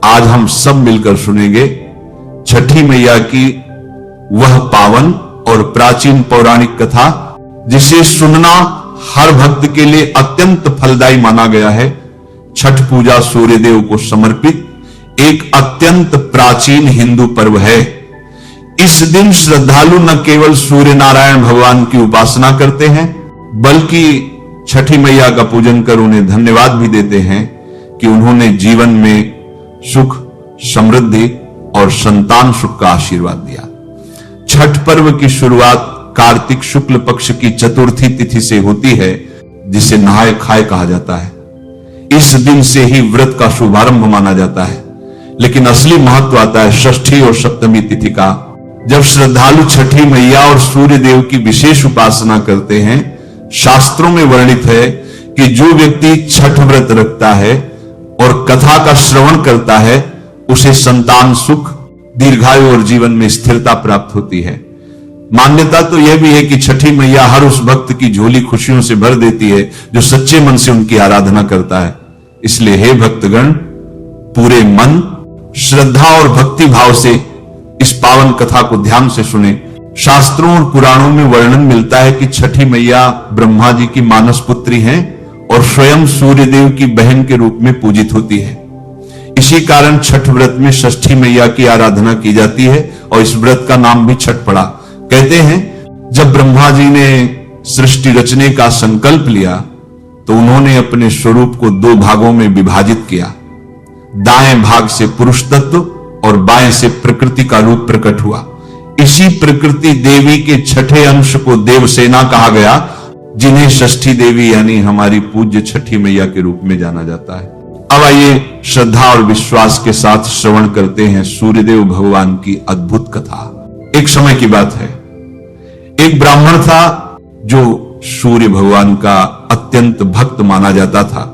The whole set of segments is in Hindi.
आज हम सब मिलकर सुनेंगे छठी मैया की वह पावन और प्राचीन पौराणिक कथा जिसे सुनना हर भक्त के लिए अत्यंत फलदायी माना गया है। छठ पूजा सूर्यदेव को समर्पित एक अत्यंत प्राचीन हिंदू पर्व है। इस दिन श्रद्धालु न केवल सूर्य नारायण भगवान की उपासना करते हैं बल्कि छठी मैया का पूजन कर उन्हें धन्यवाद भी देते हैं कि उन्होंने जीवन में सुख, समृद्धि और संतान सुख का आशीर्वाद दिया। छठ पर्व की शुरुआत कार्तिक शुक्ल पक्ष की चतुर्थी तिथि से होती है जिसे नहाय खाए कहा जाता है। इस दिन से ही व्रत का शुभारंभ माना जाता है, लेकिन असली महत्व आता है षष्ठी और सप्तमी तिथि का, जब श्रद्धालु छठी मैया और सूर्य देव की विशेष उपासना करते हैं। शास्त्रों में वर्णित है कि जो व्यक्ति छठ व्रत रखता है और कथा का श्रवण करता है उसे संतान सुख, दीर्घायु और जीवन में स्थिरता प्राप्त होती है। मान्यता तो यह भी है कि छठी मैया हर उस भक्त की झोली खुशियों से भर देती है जो सच्चे मन से उनकी आराधना करता है। इसलिए हे भक्तगण, पूरे मन, श्रद्धा और भक्ति भाव से इस पावन कथा को ध्यान से सुने। शास्त्रों और पुराणों में वर्णन मिलता है कि छठी मैया ब्रह्मा जी की मानस पुत्री हैं और स्वयं सूर्यदेव की बहन के रूप में पूजित होती है। इसी कारण छठ व्रत में षष्ठी मैया की आराधना की जाती है और इस व्रत का नाम भी छठ पड़ा। कहते हैं जब ब्रह्मा जी ने सृष्टि रचने का संकल्प लिया तो उन्होंने अपने स्वरूप को दो भागों में विभाजित किया। दाएं भाग से पुरुष तत्व और बाएं से प्रकृति का रूप प्रकट हुआ। इसी प्रकृति देवी के छठे अंश को देवसेना कहा गया, जिन्हें षष्ठी देवी यानी हमारी पूज्य छठी मैया के रूप में जाना जाता है। अब आइए श्रद्धा और विश्वास के साथ श्रवण करते हैं सूर्यदेव भगवान की अद्भुत कथा। एक समय की बात है, एक ब्राह्मण था जो सूर्य भगवान का अत्यंत भक्त माना जाता था।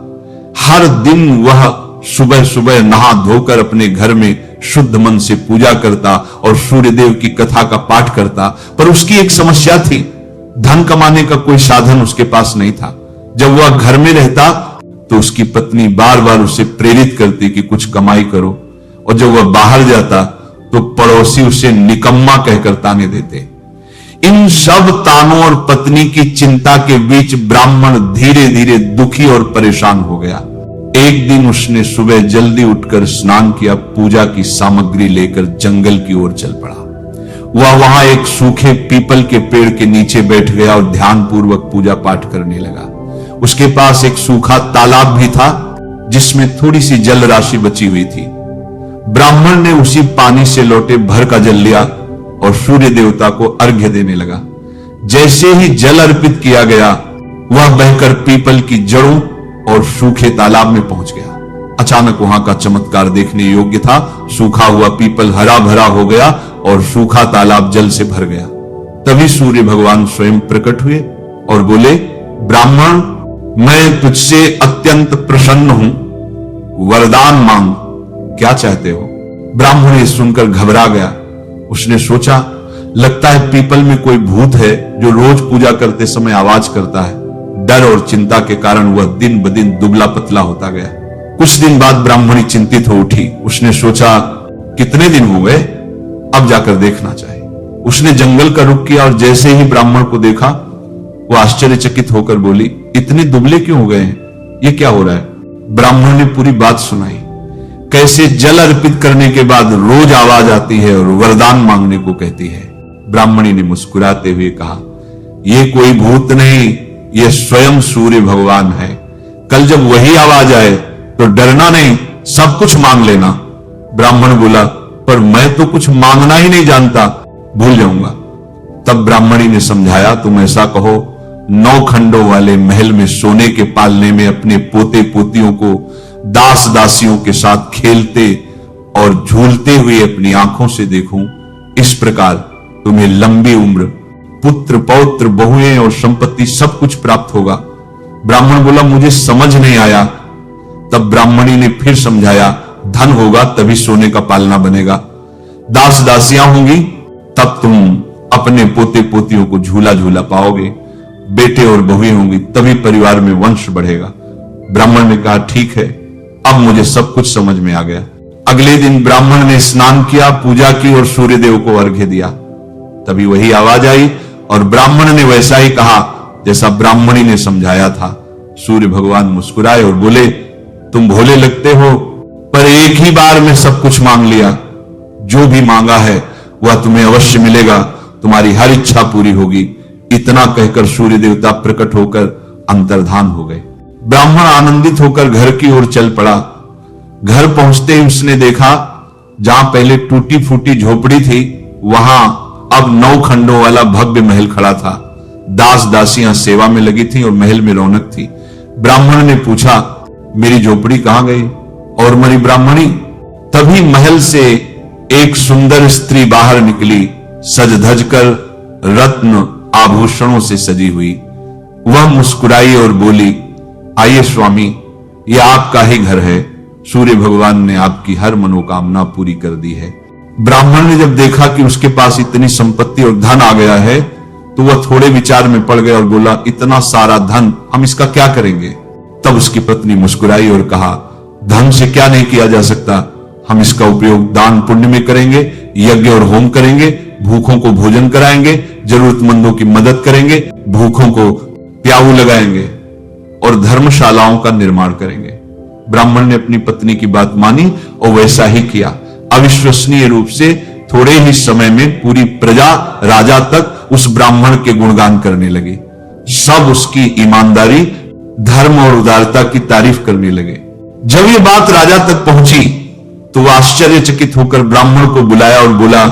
हर दिन वह सुबह सुबह नहा धोकर अपने घर में शुद्ध मन से पूजा करता और सूर्यदेव की कथा का पाठ करता। पर उसकी एक समस्या थी, धन कमाने का कोई साधन उसके पास नहीं था। जब वह घर में रहता तो उसकी पत्नी बार बार उसे प्रेरित करती कि कुछ कमाई करो, और जब वह बाहर जाता तो पड़ोसी उसे निकम्मा कहकर ताने देते। इन सब तानों और पत्नी की चिंता के बीच ब्राह्मण धीरे धीरे दुखी और परेशान हो गया। एक दिन उसने सुबह जल्दी उठकर स्नान किया, पूजा की सामग्री लेकर जंगल की ओर चल पड़ा। वह वहां एक सूखे पीपल के पेड़ के नीचे बैठ गया और ध्यानपूर्वक पूजा पाठ करने लगा। उसके पास एक सूखा तालाब भी था जिसमें थोड़ी सी जल राशि बची हुई थी। ब्राह्मण ने उसी पानी से लौटे भर का जल लिया और सूर्य देवता को अर्घ्य देने लगा। जैसे ही जल अर्पित किया गया वह बहकर पीपल की जड़ों और सूखे तालाब में पहुंच गया। अचानक वहां का चमत्कार देखने योग्य था। सूखा हुआ पीपल हरा भरा हो गया और सूखा तालाब जल से भर गया। तभी सूर्य भगवान स्वयं प्रकट हुए और बोले, ब्राह्मण, मैं तुझसे अत्यंत प्रसन्न हूं, वरदान मांग, क्या चाहते हो? ब्राह्मण ये सुनकर घबरा गया। उसने सोचा, लगता है पीपल में कोई भूत है जो रोज पूजा करते समय आवाज करता है। डर और चिंता के कारण वह दिन ब दिन दुबला पतला होता गया। कुछ दिन बाद ब्राह्मणी चिंतित हो उठी। उसने सोचा, कितने दिन हो गए, अब जाकर देखना चाहिए। उसने जंगल का रुख किया और जैसे ही ब्राह्मण को देखा वो आश्चर्यचकित होकर बोली, इतने दुबले क्यों हो गए हैं, ये क्या हो रहा है? ब्राह्मण ने पूरी बात सुनाई, कैसे जल अर्पित करने के बाद रोज आवाज आती है और वरदान मांगने को कहती है। ब्राह्मणी ने मुस्कुराते हुए कहा, ये कोई भूत नहीं, ये स्वयं सूर्य भगवान है। कल जब वही आवाज आए तो डरना नहीं, सब कुछ मांग लेना। ब्राह्मण बोला, पर मैं तो कुछ मांगना ही नहीं जानता, भूल जाऊंगा। तब ब्राह्मणी ने समझाया, तुम ऐसा कहो, 9 खंडों वाले महल में सोने के पालने में अपने पोते पोतियों को दास दासियों के साथ खेलते और झूलते हुए अपनी आंखों से देखूं, इस प्रकार तुम्हें लंबी उम्र, पुत्र पौत्र बहुएं और संपत्ति सब कुछ प्राप्त होगा। ब्राह्मण बोला, मुझे समझ नहीं आया। तब ब्राह्मणी ने फिर समझाया, धन होगा तभी सोने का पालना बनेगा, दास दासियां होंगी तब तुम अपने पोते पोतियों को झूला झूला पाओगे, बेटे और बहुएं होंगी तभी परिवार में वंश बढ़ेगा। ब्राह्मण ने कहा, ठीक है, अब मुझे सब कुछ समझ में आ गया। अगले दिन ब्राह्मण ने स्नान किया, पूजा की और सूर्यदेव को अर्घ्य दिया। तभी वही आवाज आई और ब्राह्मण ने वैसा ही कहा जैसा ब्राह्मणी ने समझाया था। सूर्य भगवान मुस्कुराए और बोले, तुम भोले लगते हो, पर एक ही बार में सब कुछ मांग लिया। जो भी मांगा है वह तुम्हें अवश्य मिलेगा, तुम्हारी हर इच्छा पूरी होगी। इतना कहकर सूर्य देवता प्रकट होकर अंतर्धान हो गए। ब्राह्मण आनंदित होकर घर की ओर चल पड़ा। घर पहुंचते ही उसने देखा जहां पहले टूटी फूटी झोपड़ी थी, वहां अब 9 खंडों वाला भव्य महल खड़ा था। दास दासियां सेवा में लगी थी और महल में रौनक थी। ब्राह्मण ने पूछा, मेरी झोपड़ी कहां गई? और मरी ब्राह्मणी। तभी महल से एक सुंदर स्त्री बाहर निकली, सज धज कर रत्न आभूषणों से सजी हुई। वह मुस्कुराई और बोली, आइए स्वामी, यह आपका ही घर है। सूर्य भगवान ने आपकी हर मनोकामना पूरी कर दी है। ब्राह्मण ने जब देखा कि उसके पास इतनी संपत्ति और धन आ गया है, तो वह थोड़े विचार में पड़ गया और बोला, इतना सारा धन हम इसका क्या करेंगे? तब उसकी पत्नी मुस्कुराई और कहा, धन से क्या नहीं किया जा सकता, हम इसका उपयोग दान पुण्य में करेंगे, यज्ञ और होम करेंगे, भूखों को भोजन कराएंगे, जरूरतमंदों की मदद करेंगे, भूखों को प्याऊ लगाएंगे और धर्मशालाओं का निर्माण करेंगे। ब्राह्मण ने अपनी पत्नी की बात मानी और वैसा ही किया। अविश्वसनीय रूप से थोड़े ही समय में पूरी प्रजा, राजा तक उस ब्राह्मण के गुणगान करने लगी। सब उसकी ईमानदारी, धर्म और उदारता की तारीफ करने लगे। जब ये बात राजा तक पहुंची तो वह आश्चर्यचकित होकर ब्राह्मण को बुलाया और बोला,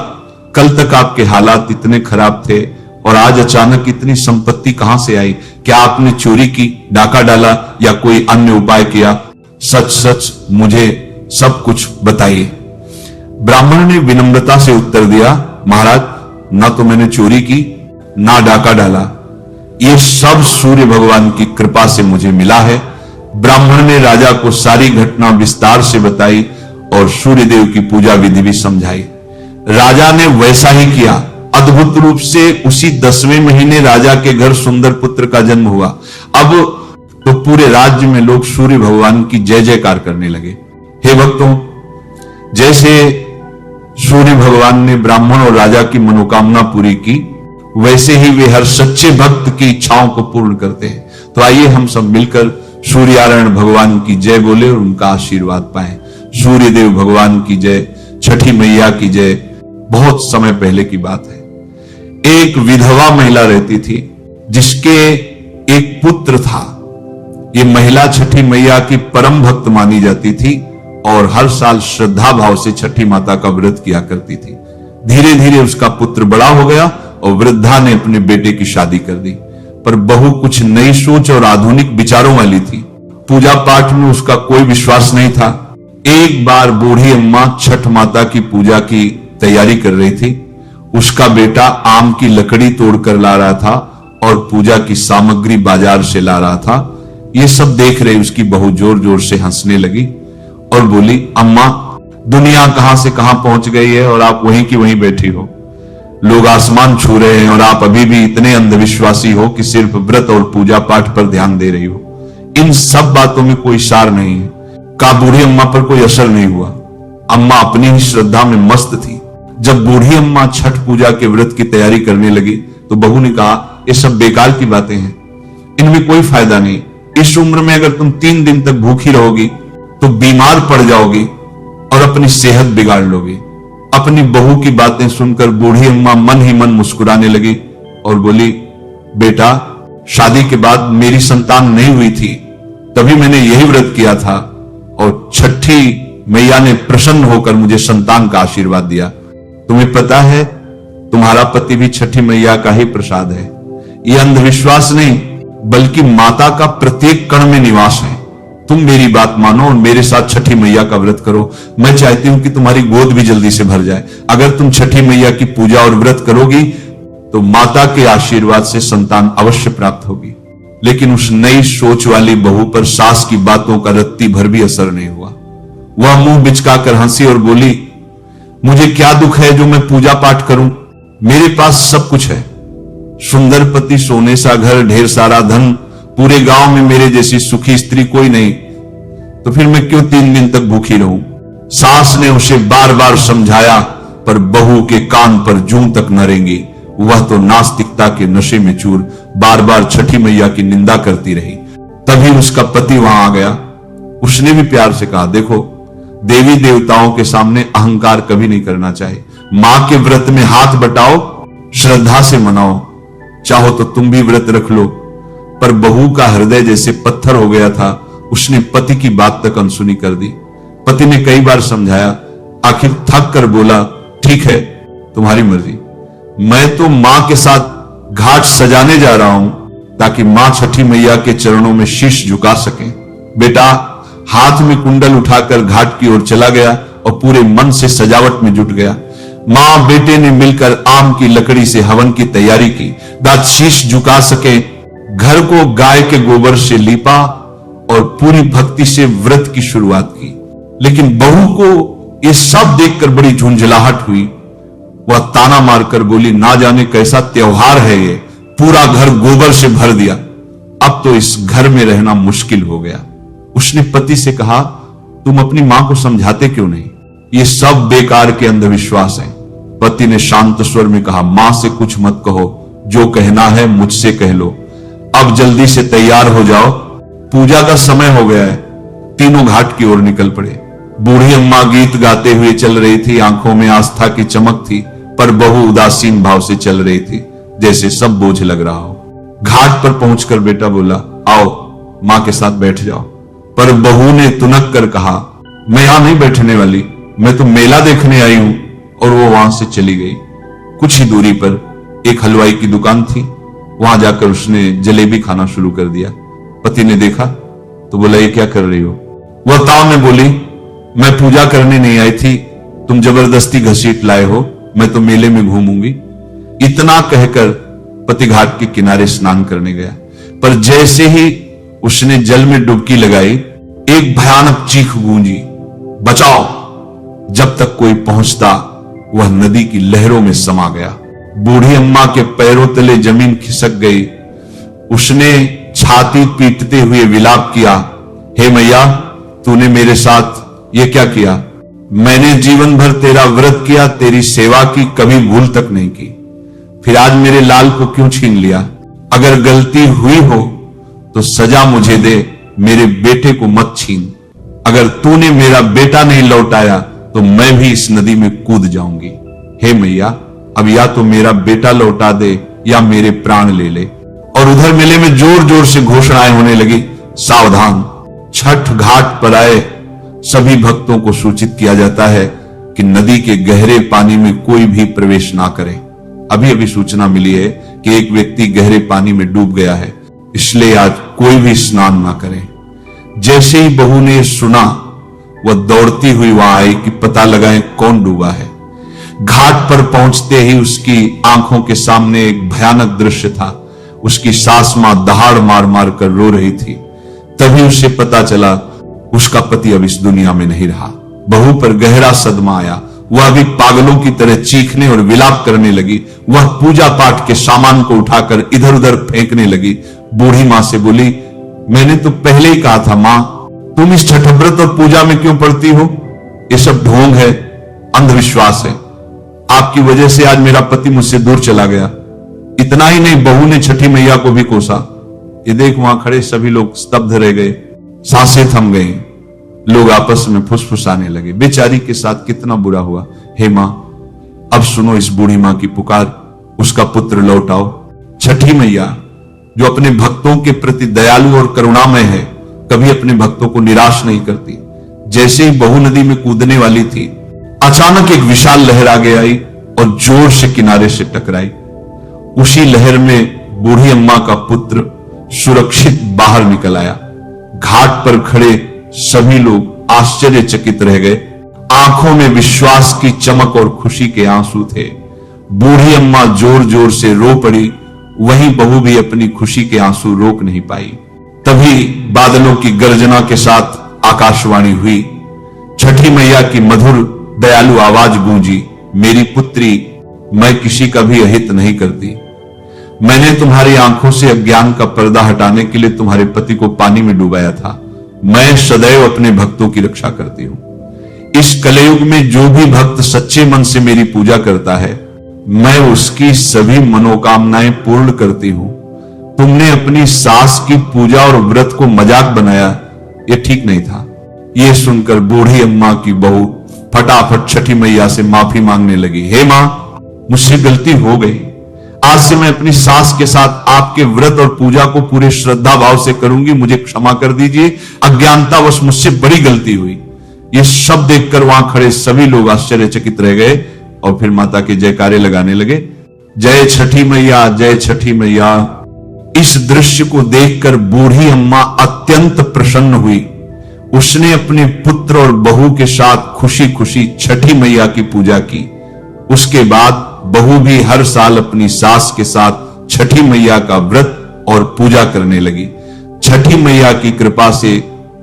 कल तक आपके हालात इतने खराब थे और आज अचानक इतनी संपत्ति कहां से आई? क्या आपने चोरी की, डाका डाला या कोई अन्य उपाय किया? सच सच मुझे सब कुछ बताइए। ब्राह्मण ने विनम्रता से उत्तर दिया, महाराज, ना तो मैंने चोरी की, ना डाका डाला, ये सब सूर्य भगवान की कृपा से मुझे मिला है। ब्राह्मण ने राजा को सारी घटना विस्तार से बताई और सूर्यदेव की पूजा विधि भी समझाई। राजा ने वैसा ही किया। अद्भुत रूप से उसी 10वें महीने राजा के घर सुंदर पुत्र का जन्म हुआ। अब तो पूरे राज्य में लोग सूर्य भगवान की जय जयकार करने लगे। हे भक्तों, जैसे सूर्य भगवान ने ब्राह्मण और राजा की मनोकामना पूरी की, वैसे ही वे हर सच्चे भक्त की इच्छाओं को पूर्ण करते हैं। तो आइए हम सब मिलकर सूर्यनारायण भगवान की जय बोले और उनका आशीर्वाद पाएं। सूर्यदेव भगवान की जय, छठी मैया की जय। बहुत समय पहले की बात है, एक विधवा महिला रहती थी जिसके एक पुत्र था। ये महिला छठी मैया की परम भक्त मानी जाती थी और हर साल श्रद्धा भाव से छठी माता का व्रत किया करती थी। धीरे धीरे उसका पुत्र बड़ा हो गया और वृद्धा ने अपने बेटे की शादी कर दी। पर बहू कुछ नई सोच और आधुनिक विचारों वाली थी। पूजा पाठ में उसका कोई विश्वास नहीं था। एक बार बूढ़ी अम्मा छठ माता की पूजा की तैयारी कर रही थी। उसका बेटा आम की लकड़ी तोड़कर ला रहा था और पूजा की सामग्री बाजार से ला रहा था। ये सब देख रही उसकी बहू जोर जोर से हंसने लगी और बोली, अम्मा, दुनिया कहां से कहां पहुंच गई है और आप वहीं की वहीं बैठी हो। लोग आसमान छू रहे हैं और आप अभी भी इतने अंधविश्वासी हो कि सिर्फ व्रत और पूजा पाठ पर ध्यान दे रही हो। इन सब बातों में कोई सार नहीं है। का बूढ़ी अम्मा पर कोई असर नहीं हुआ। अम्मा अपनी ही श्रद्धा में मस्त थी। जब बूढ़ी अम्मा छठ पूजा के व्रत की तैयारी करने लगी तो बहू ने कहा, ये सब बेकार की बातें हैं, इनमें कोई फायदा नहीं। इस उम्र में अगर तुम 3 दिन तक भूखी रहोगी तो बीमार पड़ जाओगी और अपनी सेहत बिगाड़ लोगी। अपनी बहू की बातें सुनकर बूढ़ी अम्मा मन ही मन मुस्कुराने लगी और बोली, बेटा, शादी के बाद मेरी संतान नहीं हुई थी, तभी मैंने यही व्रत किया था और छठी मैया ने प्रसन्न होकर मुझे संतान का आशीर्वाद दिया। तुम्हें पता है, तुम्हारा पति भी छठी मैया का ही प्रसाद है। यह अंधविश्वास नहीं बल्कि माता का प्रत्येक कण में निवास है। तुम मेरी बात मानो और मेरे साथ छठी मैया का व्रत करो। मैं चाहती हूं कि तुम्हारी गोद भी जल्दी से भर जाए। अगर तुम छठी मैया की पूजा और व्रत करोगी तो माता के आशीर्वाद से संतान अवश्य प्राप्त होगी। लेकिन उस नई सोच वाली बहू पर सास की बातों का रत्ती भर भी असर नहीं हुआ। वह मुंह बिचकाकर हंसी और बोली, मुझे क्या दुख है जो मैं पूजा पाठ करूं? मेरे पास सब कुछ है, सुंदर पति, सोने सा घर, ढेर सारा धन, पूरे गांव में मेरे जैसी सुखी स्त्री कोई नहीं। तो फिर मैं क्यों 3 दिन तक भूखी रहूं? सास ने उसे बार बार समझाया, पर बहू के कान पर जूं तक न रेंगी। वह तो नास्तिकता के नशे में चूर बार बार छठी मैया की निंदा करती रही। तभी उसका पति वहां आ गया। उसने भी प्यार से कहा, देखो, देवी देवताओं के सामने अहंकार कभी नहीं करना चाहिए। मां के व्रत में हाथ बटाओ, श्रद्धा से मनाओ, चाहो तो तुम भी व्रत रख लो। पर बहू का हृदय जैसे पत्थर हो गया था। उसने पति की बात तक अनसुनी कर दी। पति ने कई बार समझाया, आखिर थक कर बोला, ठीक है, तुम्हारी मर्जी। मैं तो मां के साथ घाट सजाने जा रहा हूं ताकि मां छठी मैया के चरणों में शीश झुका सके। बेटा हाथ में कुंडल उठाकर घाट की ओर चला गया और पूरे मन से सजावट में जुट गया। मां बेटे ने मिलकर आम की लकड़ी से हवन की तैयारी की ताकि शीश झुका सके। घर को गाय के गोबर से लीपा और पूरी भक्ति से व्रत की शुरुआत की। लेकिन बहू को यह सब देखकर बड़ी झुंझलाहट हुई। वह ताना मारकर बोली, ना जाने कैसा त्योहार है ये, पूरा घर गोबर से भर दिया। अब तो इस घर में रहना मुश्किल हो गया। उसने पति से कहा, तुम अपनी मां को समझाते क्यों नहीं? ये सब बेकार के अंधविश्वास हैं। पति ने शांत स्वर में कहा, मां से कुछ मत कहो, जो कहना है मुझसे कह लो। अब जल्दी से तैयार हो जाओ, पूजा का समय हो गया है। तीनों घाट की ओर निकल पड़े। बूढ़ी अम्मा गीत गाते हुए चल रही थी। आंखों में आस्था की चमक थी, पर बहू उदासीन भाव से चल रही थी, जैसे सब बोझ लग रहा हो। घाट पर पहुंचकर बेटा बोला, आओ मां के साथ बैठ जाओ। पर बहू ने तुनक कर कहा, मैं यहां नहीं बैठने वाली, मैं तो मेला देखने आई हूं। और वो वहां से चली गई। कुछ ही दूरी पर एक हलवाई की दुकान थी। वहां जाकर उसने जलेबी खाना शुरू कर दिया। पति ने देखा तो बोला, ये क्या कर रही हो? वह ताव में बोली, मैं पूजा करने नहीं आई थी, तुम जबरदस्ती घसीट लाए हो, मैं तो मेले में घूमूंगी। इतना कहकर पति घाट के किनारे स्नान करने गया। पर जैसे ही उसने जल में डुबकी लगाई, एक भयानक चीख गूंजी, बचाओ। जब तक कोई पहुंचता वह नदी की लहरों में समा गया। बूढ़ी अम्मा के पैरों तले जमीन खिसक गई। उसने छाती पीटते हुए विलाप किया, हे मैया, तूने मेरे साथ ये क्या किया? मैंने जीवन भर तेरा व्रत किया, तेरी सेवा की, कभी भूल तक नहीं की। फिर आज मेरे लाल को क्यों छीन लिया? अगर गलती हुई हो तो सजा मुझे दे, मेरे बेटे को मत छीन। अगर तूने मेरा बेटा नहीं लौटाया तो मैं भी इस नदी में कूद जाऊंगी। हे मैया, अब या तो मेरा बेटा लौटा दे या मेरे प्राण ले ले। और उधर मेले में जोर जोर से घोषणाएं होने लगी, सावधान, छठ घाट पर आए सभी भक्तों को सूचित किया जाता है कि नदी के गहरे पानी में कोई भी प्रवेश ना करे। अभी अभी सूचना मिली है कि एक व्यक्ति गहरे पानी में डूब गया है, इसलिए आज कोई भी स्नान ना करे। जैसे ही बहू ने सुना, वह दौड़ती हुई वहां आई कि पता लगाएं कौन डूबा है। घाट पर पहुंचते ही उसकी आंखों के सामने एक भयानक दृश्य था। उसकी सास मां दहाड़ मार मार कर रो रही थी। तभी उसे पता चला उसका पति अब इस दुनिया में नहीं रहा। बहू पर गहरा सदमा आया। वह भी पागलों की तरह चीखने और विलाप करने लगी। वह पूजा पाठ के सामान को उठाकर इधर उधर फेंकने लगी। बूढ़ी मां से बोली, मैंने तो पहले ही कहा था मां, तुम इस छठ व्रत और पूजा में क्यों पड़ती हो? ये सब ढोंग है, अंधविश्वास है। आपकी वजह से आज मेरा पति मुझसे दूर चला गया। इतना ही नहीं, बहू ने छठी मैया को भी कोसा। ये देख वहां खड़े सभी लोग स्तब्ध रह गए, सांसें थम गई। लोग आपस में फुसफुसाने लगे, बेचारी के साथ कितना बुरा हुआ। हे मां, अब सुनो इस बूढ़ी मां की पुकार, उसका पुत्र लौटाओ। छठी मैया जो अपने भक्तों के प्रति दयालु और करुणामय है, कभी अपने भक्तों को निराश नहीं करती। जैसे ही बहू नदी में कूदने वाली थी, अचानक एक विशाल लहर आगे आई और जोर से किनारे से टकराई। उसी लहर में बूढ़ी अम्मा का पुत्र सुरक्षित बाहर निकल आया। घाट पर खड़े सभी लोग आश्चर्यचकित रह गए। आंखों में विश्वास की चमक और खुशी के आंसू थे। बूढ़ी अम्मा जोर जोर से रो पड़ी, वहीं बहू भी अपनी खुशी के आंसू रोक नहीं पाई। तभी बादलों की गर्जना के साथ आकाशवाणी हुई। छठी मैया की मधुर दयालु आवाज गूंजी, मेरी पुत्री, मैं किसी का भी अहित नहीं करती। मैंने तुम्हारी आंखों से अज्ञान का पर्दा हटाने के लिए तुम्हारे पति को पानी में डुबाया था। मैं सदैव अपने भक्तों की रक्षा करती हूं। इस कलयुग में जो भी भक्त सच्चे मन से मेरी पूजा करता है, मैं उसकी सभी मनोकामनाएं पूर्ण करती हूं। तुमने अपनी सास की पूजा और व्रत को मजाक बनाया, यह ठीक नहीं था। यह सुनकर बूढ़ी अम्मा की बहू फटाफट छठी मैया से माफी मांगने लगी। हे मां, मुझसे गलती हो गई। आज से मैं अपनी सास के साथ आपके व्रत और पूजा को पूरे श्रद्धा भाव से करूंगी, मुझे क्षमा कर दीजिए। अज्ञानतावश मुझसे बड़ी गलती हुई। ये शब्द देखकर वहां खड़े सभी लोग आश्चर्यचकित रह गए और फिर माता के जयकारे लगाने लगे। जय छठी मैया, जय छठी मैया। इस दृश्य को देखकर बूढ़ी अम्मा अत्यंत प्रसन्न हुई। उसने अपने पुत्र और बहू के साथ खुशी खुशी छठी मैया की पूजा की। उसके बाद बहू भी हर साल अपनी सास के साथ छठी मैया का व्रत और पूजा करने लगी। छठी मैया की कृपा से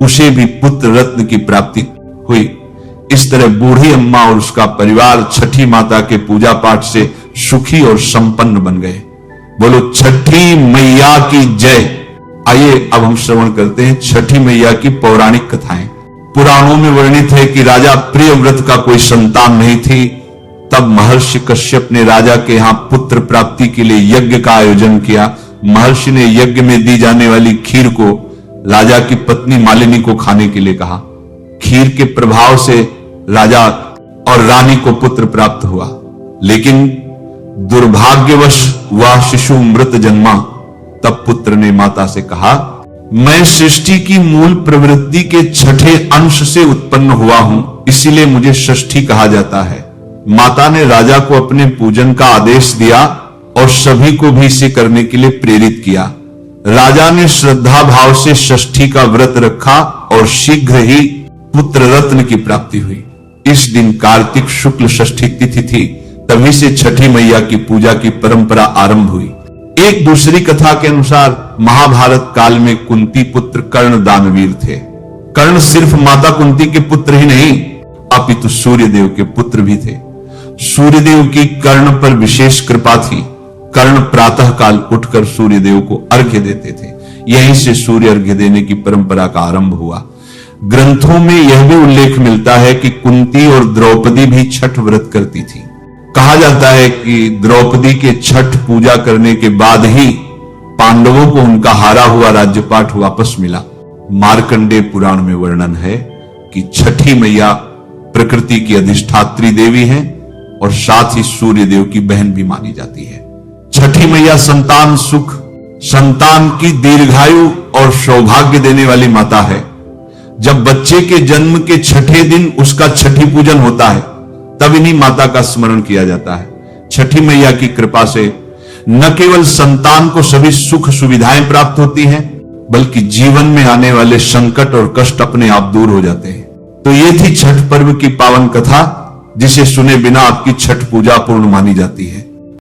उसे भी पुत्र रत्न की प्राप्ति हुई। इस तरह बूढ़ी अम्मा और उसका परिवार छठी माता के पूजा पाठ से सुखी और संपन्न बन गए। बोलो छठी मैया की जय। आइए अब हम श्रवण करते हैं छठी मैया की पौराणिक कथाएं। पुराणों में वर्णित है कि राजा प्रियव्रत का कोई संतान नहीं थी। तब महर्षि कश्यप ने राजा के यहां पुत्र प्राप्ति के लिए यज्ञ का आयोजन किया। महर्षि ने यज्ञ में दी जाने वाली खीर को राजा की पत्नी मालिनी को खाने के लिए कहा। खीर के प्रभाव से राजा और रानी को पुत्र प्राप्त हुआ, लेकिन दुर्भाग्यवश वह शिशु मृत जन्मा। तब पुत्र ने माता से कहा, मैं सृष्टि की मूल प्रवृत्ति के छठे अंश से उत्पन्न हुआ हूं, इसीलिए मुझे षष्ठी कहा जाता है। माता ने राजा को अपने पूजन का आदेश दिया और सभी को भी इसे करने के लिए प्रेरित किया। राजा ने श्रद्धा भाव से षष्ठी का व्रत रखा और शीघ्र ही पुत्र रत्न की प्राप्ति हुई। इस दिन कार्तिक शुक्ल षष्ठी तिथि थी, तभी से छठी मैया की पूजा की परंपरा आरंभ हुई। एक दूसरी कथा के अनुसार महाभारत काल में कुंती पुत्र कर्ण दानवीर थे। कर्ण सिर्फ माता कुंती के पुत्र ही नहीं, अपितु सूर्यदेव के पुत्र भी थे। सूर्यदेव की कर्ण पर विशेष कृपा थी। कर्ण प्रातः काल उठकर सूर्यदेव को अर्घ्य देते थे। यहीं से सूर्य अर्घ्य देने की परंपरा का आरंभ हुआ। ग्रंथों में यह भी उल्लेख मिलता है कि कुंती और द्रौपदी भी छठ व्रत करती थी। कहा जाता है कि द्रौपदी के छठ पूजा करने के बाद ही पांडवों को उनका हारा हुआ राज्यपाट वापस मिला। मार्कंडेय पुराण में वर्णन है कि छठी मैया प्रकृति की अधिष्ठात्री देवी हैं और साथ ही सूर्य देव की बहन भी मानी जाती है। छठी मैया संतान सुख, संतान की दीर्घायु और सौभाग्य देने वाली माता है। जब बच्चे के जन्म के छठे दिन उसका छठी पूजन होता है, तब इन्हीं माता का स्मरण किया जाता है। छठी मैया की कृपा से न केवल संतान को सभी सुख सुविधाएं प्राप्त होती हैं, बल्कि जीवन में आने वाले संकट और कष्ट अपने आप दूर हो जाते हैं। तो ये थी छठ पर्व की पावन कथा, जिसे सुने बिना आपकी छठ पूजा पूर्ण मानी जाती है।